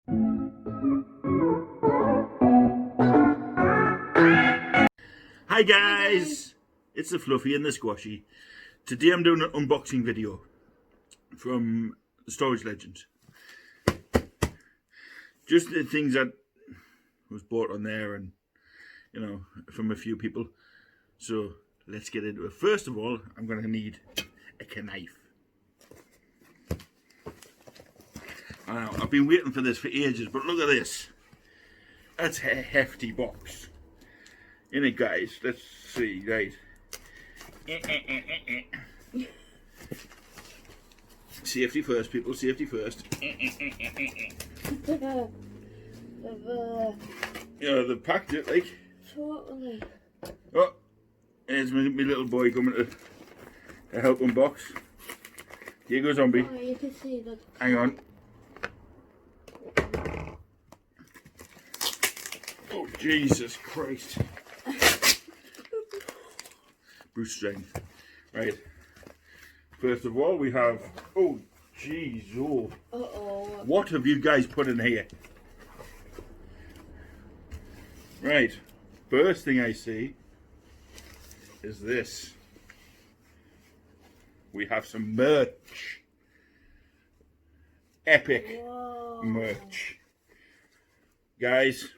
Hi guys, it's the Fluffy and the Squashy. Today I'm doing an unboxing video from Storage Legends. Just the things that was bought on there and, you know, from a few people. So let's get into it. First of all, I'm going to need a knife. I know, I've been waiting for this for ages, but look at this. That's a hefty box. In it, guys. Let's see, right. Safety first, people. Safety first. Yeah, they've packed it, like. Totally. Oh, there's my little boy coming to help unbox. Here goes Zombie. Oh, you can see that. Hang on. Oh, Jesus Christ. Bruce strength. Right. First of all, we have. Oh, jeez. Oh. Uh-oh. What have you guys put in here? Right. First thing I see is this. We have some merch. Epic merch. Guys,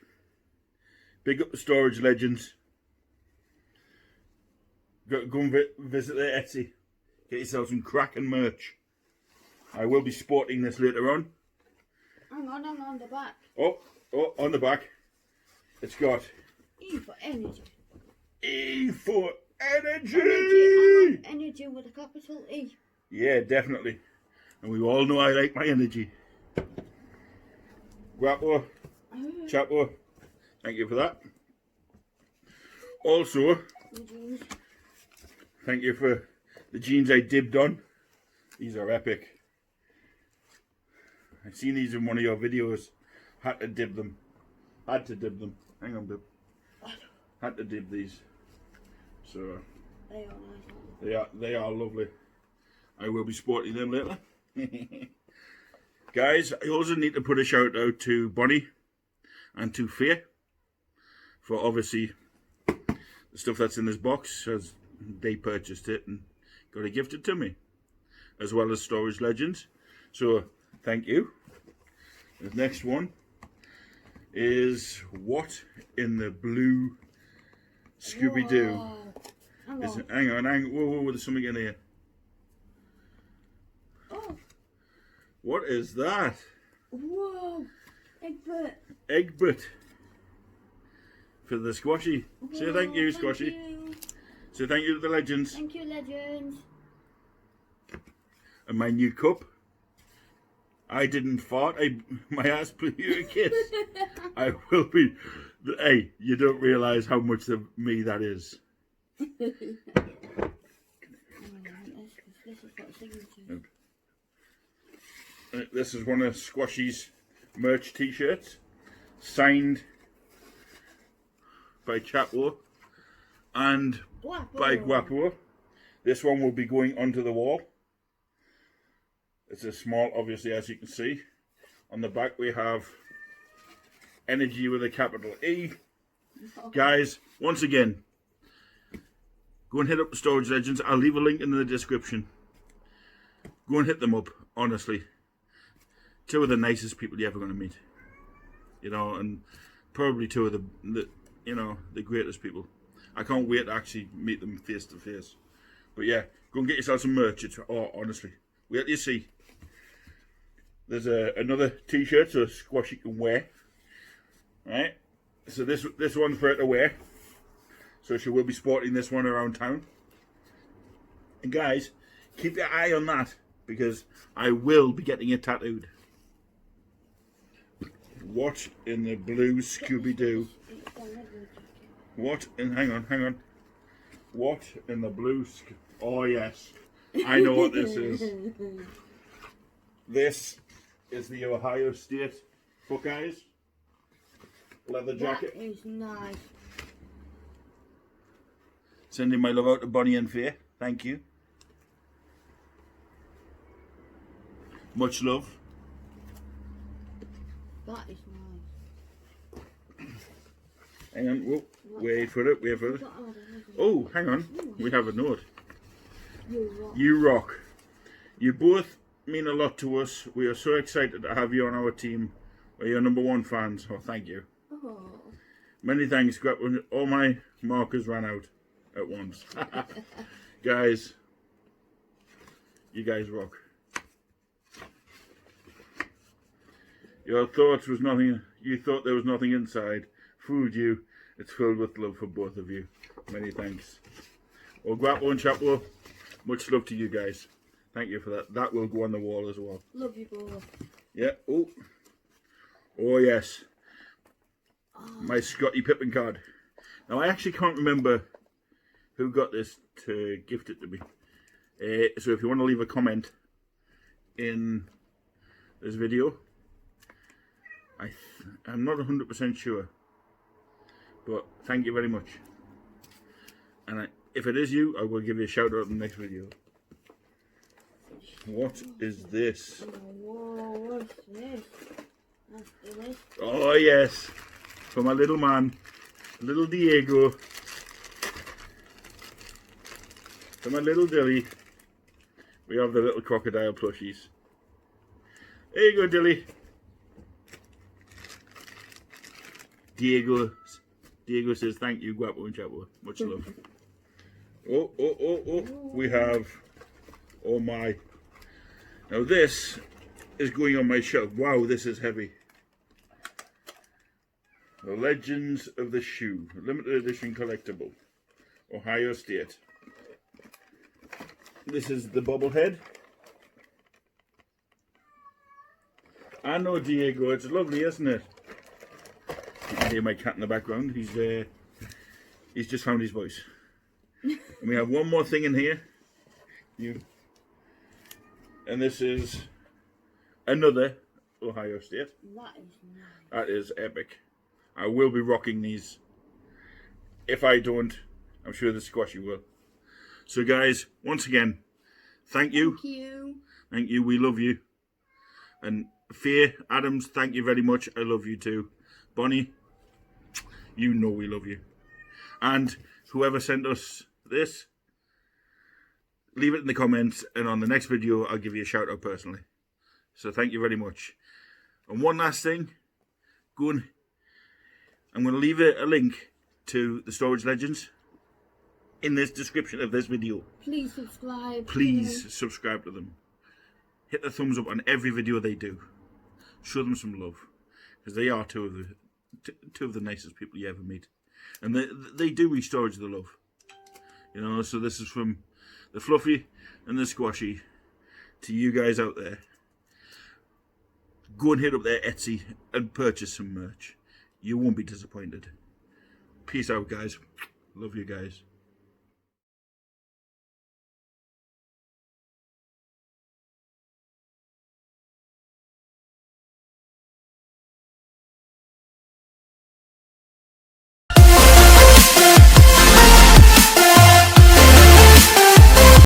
big up the Storage Legends. Go and visit their Etsy. Get yourself some cracking merch. I will be sporting this later on. Hang on the back. Oh, on the back. It's got E for energy. E for energy. Energy with a capital E. Yeah, definitely. And we all know I like my energy. Guapo, Chapo, thank you for that. Also, thank you for the jeans I dibbed on. These are epic. I've seen these in one of your videos. Had to dib them. Had to dib them. Hang on, Bib. Had to dib these. So They are nice, aren't they are lovely. I will be sporting them later. Guys, I also need to put a shout out to Bonnie and to Faye for obviously the stuff that's in this box, as they purchased it and got it gifted to me, as well as Storage Legends. So thank you. The next one is What in the Blue Scooby-Doo. Whoa. Hang on. Whoa, there's something in here. Oh. What is that? Whoa. Egbert. Egbert. For the Squashy. Say thank you, Thank Squashy. you. Say thank you to the Legends. Thank you, Legends. And my new cup. I didn't fart. My ass blew you a kiss. I will be. Hey, you don't realise how much of me that is. This is one of Squashy's merch t-shirts, signed by Chapo and by Guapo. This one will be going onto the wall. It's a small, obviously, as you can see. On the back we have energy with a capital E. Guys, once again, go and hit up the Storage Legends. I'll leave a link in the description. Go and hit them up, honestly. Two of the nicest people you're ever going to meet. You know, and probably two of the the greatest people. I can't wait to actually meet them face to face. But yeah, go and get yourself some merch. Honestly, wait till you see. There's another t-shirt so Squashy can wear. Right? So this one's for her to wear. So she will be sporting this one around town. And guys, keep your eye on that, because I will be getting it tattooed. What in the blue Scooby-Doo? What in, hang on. What in the blue oh yes. I know what this is. This is the Ohio State Buckeyes leather jacket. That is nice. Sending my love out to Bonnie and Faye. Thank you. Much love. That is nice. Hang on, whoa, wait for it, wait for it. Got all the- Oh, hang on, we have a note. You rock. You rock. You both mean a lot to us. We are so excited to have you on our team. We're your #1 fans. Oh, thank you. Oh. Many thanks. All my markers ran out at once. Guys, you guys rock. Your thoughts was nothing. You thought there was nothing inside. Fooled you. It's filled with love for both of you. Many thanks. Well, Guapo and Chapo, much love to you guys. Thank you for that. That will go on the wall as well. Love you both. Yeah. Oh. Oh yes. My Scottie Pippen card. Now I actually can't remember who got this to gift it to me. So if you want to leave a comment in this video, I'm not 100% sure, but thank you very much. And if it is you, I will give you a shout out in the next video. What is this? Whoa, what's this? That's delicious. Oh yes, for my little man, little Diego. For my little Dilly, we have the little crocodile plushies. There you go, Dilly. Diego says thank you, Guapo and Chapo. Much love. Oh, we have, oh my. Now this is going on my shelf. Wow, this is heavy. The Legends of the Shoe, limited edition collectible, Ohio State. This is the bobblehead. I know, Diego, it's lovely, isn't it? You can hear my cat in the background. He's just found his voice. And we have one more thing in here. And this is another Ohio State. That is nice. That is epic. I will be rocking these. If I don't, I'm sure the Squashy will. So guys, once again, thank you. Thank you. Thank you. We love you. And Faye Adams, thank you very much. I love you too. Bonnie, you know we love you. And whoever sent us this, leave it in the comments, and on the next video I'll give you a shout out personally. So thank you very much. And one last thing, I'm going to leave a link to the Storage Legends in this description of this video. Please subscribe. Please subscribe to them. Hit the thumbs up on every video they do. Show them some love, because they are two of the nicest people you ever meet, and they do restore the love. You know, so this is from the Fluffy and the Squashy to you guys out there. Go and hit up their Etsy and purchase some merch. You won't be disappointed. Peace out, guys. Love you guys.